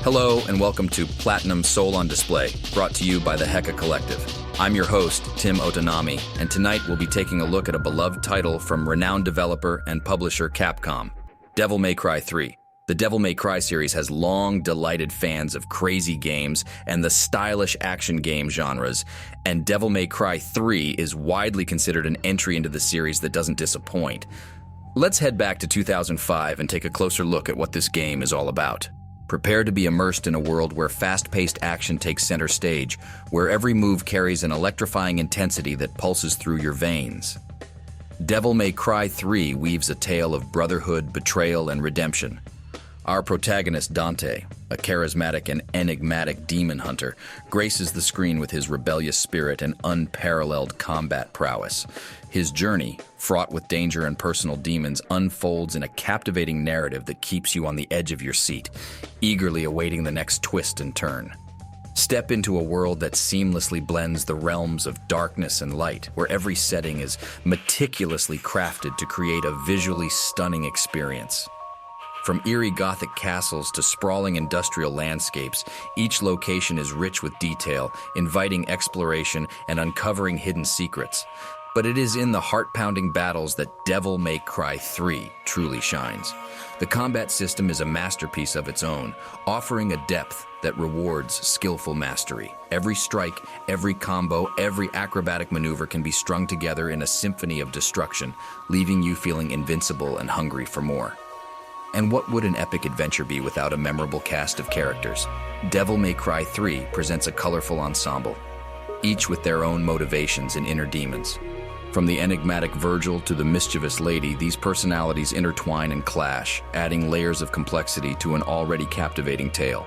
Hello and welcome to Platinum Soul on Display, brought to you by the Heka Collective. I'm your host, Tim Otanami, and tonight we'll be taking a look at a beloved title from renowned developer and publisher Capcom, Devil May Cry 3. The Devil May Cry series has long delighted fans of crazy games and the stylish action game genres, and Devil May Cry 3 is widely considered an entry into the series that doesn't disappoint. Let's head back to 2005 and take a closer look at what this game is all about. Prepare to be immersed in a world where fast-paced action takes center stage, where every move carries an electrifying intensity that pulses through your veins. Devil May Cry 3 weaves a tale of brotherhood, betrayal, and redemption. Our protagonist, Dante, a charismatic and enigmatic demon hunter, graces the screen with his rebellious spirit and unparalleled combat prowess. His journey, fraught with danger and personal demons, unfolds in a captivating narrative that keeps you on the edge of your seat, eagerly awaiting the next twist and turn. Step into a world that seamlessly blends the realms of darkness and light, where every setting is meticulously crafted to create a visually stunning experience. From eerie Gothic castles to sprawling industrial landscapes, each location is rich with detail, inviting exploration and uncovering hidden secrets. But it is in the heart-pounding battles that Devil May Cry 3 truly shines. The combat system is a masterpiece of its own, offering a depth that rewards skillful mastery. Every strike, every combo, every acrobatic maneuver can be strung together in a symphony of destruction, leaving you feeling invincible and hungry for more. And what would an epic adventure be without a memorable cast of characters? Devil May Cry 3 presents a colorful ensemble, each with their own motivations and inner demons. From the enigmatic Virgil to the mischievous Lady, these personalities intertwine and clash, adding layers of complexity to an already captivating tale.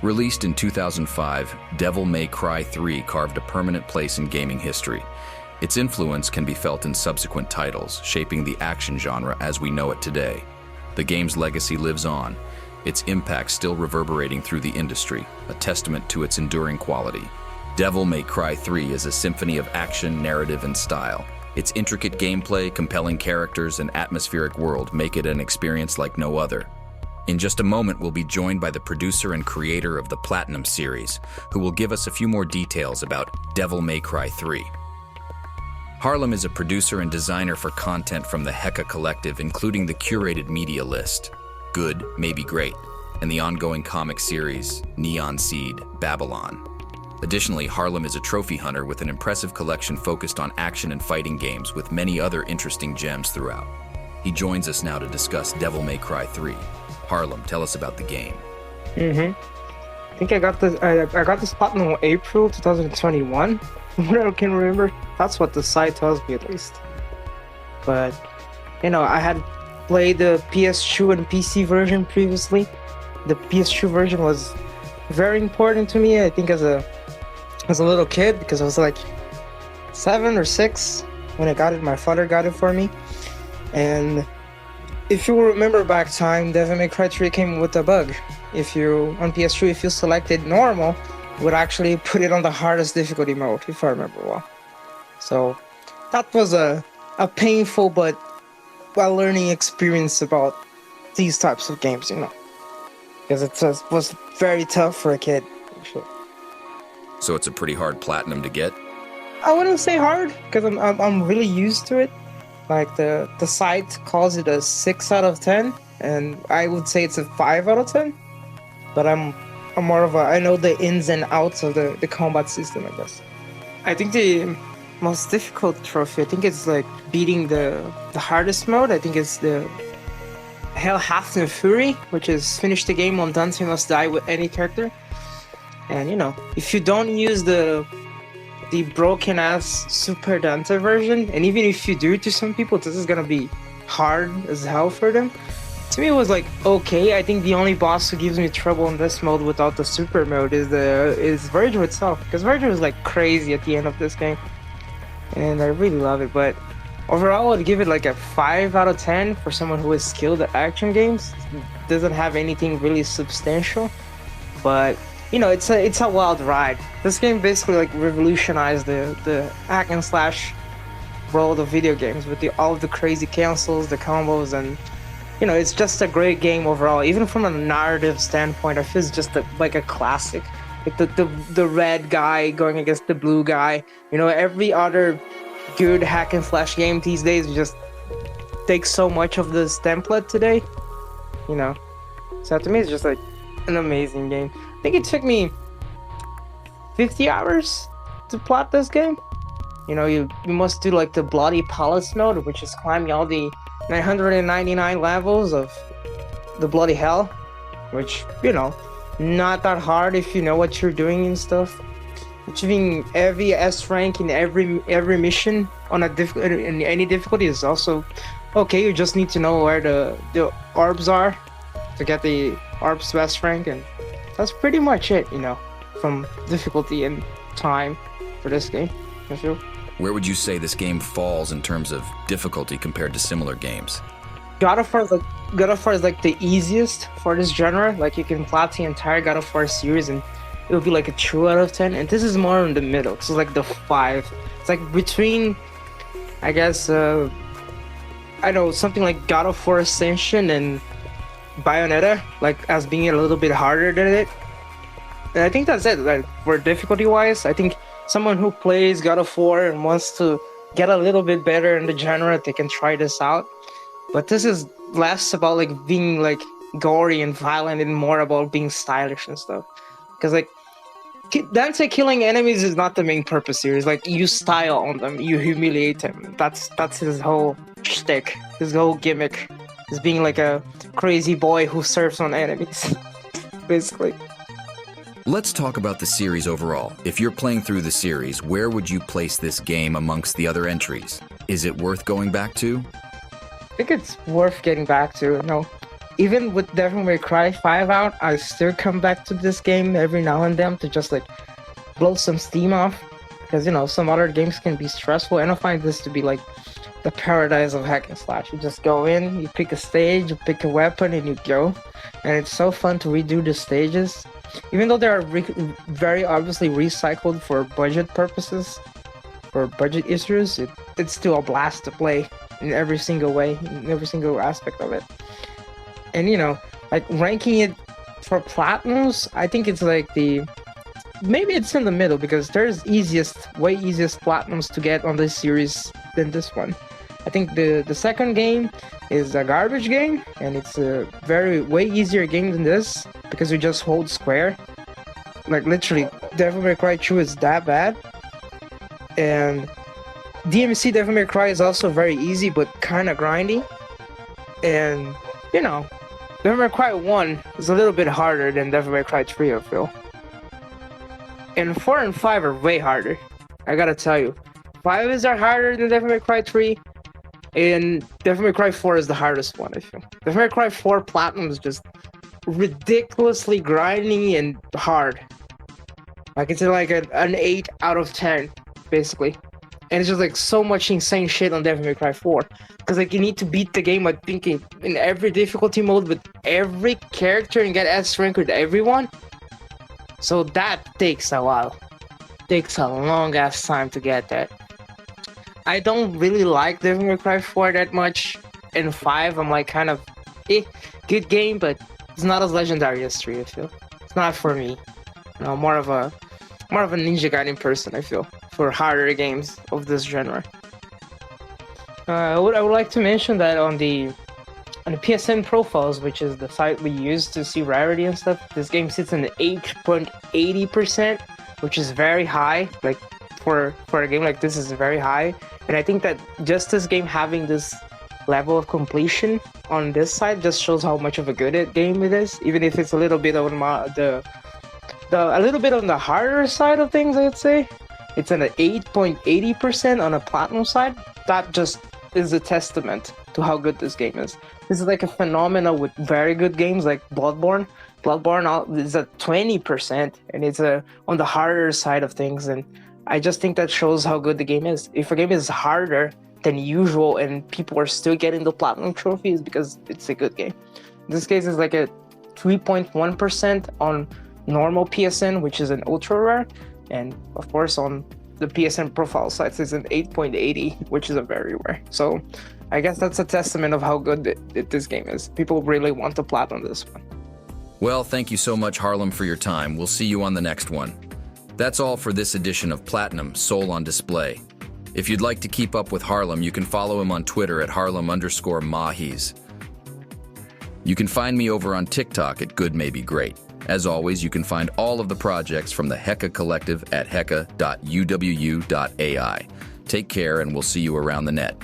Released in 2005, Devil May Cry 3 carved a permanent place in gaming history. Its influence can be felt in subsequent titles, shaping the action genre as we know it today. The game's legacy lives on, its impact still reverberating through the industry, a testament to its enduring quality. Devil May Cry 3 is a symphony of action, narrative, and style. Its intricate gameplay, compelling characters, and atmospheric world make it an experience like no other. In just a moment, we'll be joined by the producer and creator of the Platinum series, who will give us a few more details about Devil May Cry 3. Harlem is a producer and designer for content from the Heka Collective, including the curated media list, Good, Maybe Great, and the ongoing comic series, Neon Seed, Babylon. Additionally, Harlem is a trophy hunter with an impressive collection focused on action and fighting games with many other interesting gems throughout. He joins us now to discuss Devil May Cry 3. Harlem, tell us about the game. I think I got this platinum in April 2021. What I can remember, that's what the site tells me at least. But I had played the PS2 and PC version previously. The PS2 version was very important to me, I think, as a little kid, because I was like 7 or 6 when I got it. My father got it for me. And if you remember back time, Devil May Cry 3 came with a bug. On PS2, if you selected normal, would actually put it on the hardest difficulty mode, if I remember well. So that was a painful but well-learning experience about these types of games, because it was very tough for a kid. Sure. So it's a pretty hard platinum to get? I wouldn't say hard, because I'm really used to it. Like the site calls it a 6 out of 10, and I would say it's a 5 out of 10. But I'm more of I know the ins and outs of the combat system, I guess. I think the most difficult trophy, I think it's like beating the hardest mode. I think it's the Hell Hath No Fury, which is finish the game on Dante must die with any character. And if you don't use the broken ass Super Dante version, and even if you do, to some people this is gonna be hard as hell for them. To me, it was like okay. I think the only boss who gives me trouble in this mode without the super mode is Virgil itself, because Virgil is like crazy at the end of this game, and I really love it. But overall, I'd give it like a 5 out of 10 for someone who is skilled at action games. It doesn't have anything really substantial, but it's a wild ride. This game basically like revolutionized the hack and slash world of video games with all of the crazy cancels, the combos, and it's just a great game overall. Even from a narrative standpoint, I feel it's just like a classic. Like the red guy going against the blue guy. Every other good hack and slash game these days just takes so much of this template today. So to me, it's just like an amazing game. I think it took me 50 hours to plot this game. You must do like the Bloody Palace mode, which is climbing all the 999 levels of the Bloody Hell, which, not that hard if you know what you're doing and stuff. Achieving every S rank in every mission on in any difficulty is also okay. You just need to know where the orbs are to get the orbs best rank, and that's pretty much it, from difficulty and time for this game, I feel. Where would you say this game falls in terms of difficulty compared to similar games? God of War is like the easiest for this genre. Like, you can plot the entire God of War series and it would be like a 2 out of 10, and this is more in the middle. So like the 5. It's like between, I guess, I know, something like God of War Ascension and Bayonetta, like, as being a little bit harder than it. And I think that's it. Like, for difficulty wise, I think someone who plays God of War and wants to get a little bit better in the genre, they can try this out. But this is less about like being like gory and violent and more about being stylish and stuff. Because like Dante killing enemies is not the main purpose here. It's like you style on them, you humiliate them. That's his whole shtick, his whole gimmick. Is being like a crazy boy who surfs on enemies, basically. Let's talk about the series overall. If you're playing through the series, where would you place this game amongst the other entries? Is it worth going back to? I think it's worth getting back to. Even with Devil May Cry 5 out, I still come back to this game every now and then to just like blow some steam off. Because, some other games can be stressful, and I find this to be like the paradise of hack and slash. You just go in, you pick a stage, you pick a weapon, and you go. And it's so fun to redo the stages. Even though they are very obviously recycled for budget purposes, for budget issues, it's still a blast to play in every single way, in every single aspect of it. And, like ranking it for platinums, I think it's like maybe it's in the middle, because there's way easiest platinums to get on this series than this one. I think the second game is a garbage game, and it's a way easier game than this, because you just hold square. Like, literally, Devil May Cry 2 is that bad. And DMC Devil May Cry is also very easy, but kind of grindy. And, Devil May Cry 1 is a little bit harder than Devil May Cry 3, I feel. And 4 and 5 are way harder, I gotta tell you. 5 is harder than Devil May Cry 3, and Devil May Cry 4 is the hardest one, I feel. Devil May Cry 4 Platinum is just ridiculously grinding and hard. Like, it's like an 8 out of 10, basically. And it's just like so much insane shit on Devil May Cry 4. Because like you need to beat the game, I think, in every difficulty mode with every character and get S rank with everyone. So that takes a while. Takes a long ass time to get that. I don't really like Devil May Cry 4 that much. In 5, I'm like kind of good game, but it's not as legendary as 3, I feel. It's not for me. More of a Ninja Gaiden person, I feel, for harder games of this genre. I would like to mention that on the PSN profiles, which is the site we use to see rarity and stuff, this game sits in 8.80%, which is very high. Like, for a game like this is very high. And I think that just this game having this level of completion on this side just shows how much of a good game it is, even if it's a little bit on a little bit on the harder side of things, I would say. It's an 8.80% on a platinum side. That just is a testament to how good this game is. This is like a phenomenon with very good games like Bloodborne. Bloodborne is at 20%, and it's on the harder side of things. And I just think that shows how good the game is. If a game is harder than usual and people are still getting the platinum trophy, is because it's a good game. In this case, it's like a 3.1% on normal PSN, which is an ultra rare, and of course on the PSN profile sites is an 8.80, which is a very rare. So I guess that's a testament of how good this game is. People really want to platinum this one. Well, thank you so much, Harlem, for your time. We'll see you on the next one. That's all for this edition of Platinum Soul on Display. If you'd like to keep up with Harlem, you can follow him on Twitter at Harlem_Mahis. You can find me over on TikTok at Good May Be Great. As always, you can find all of the projects from the Heka Collective at heka.uwu.ai. Take care, and we'll see you around the net.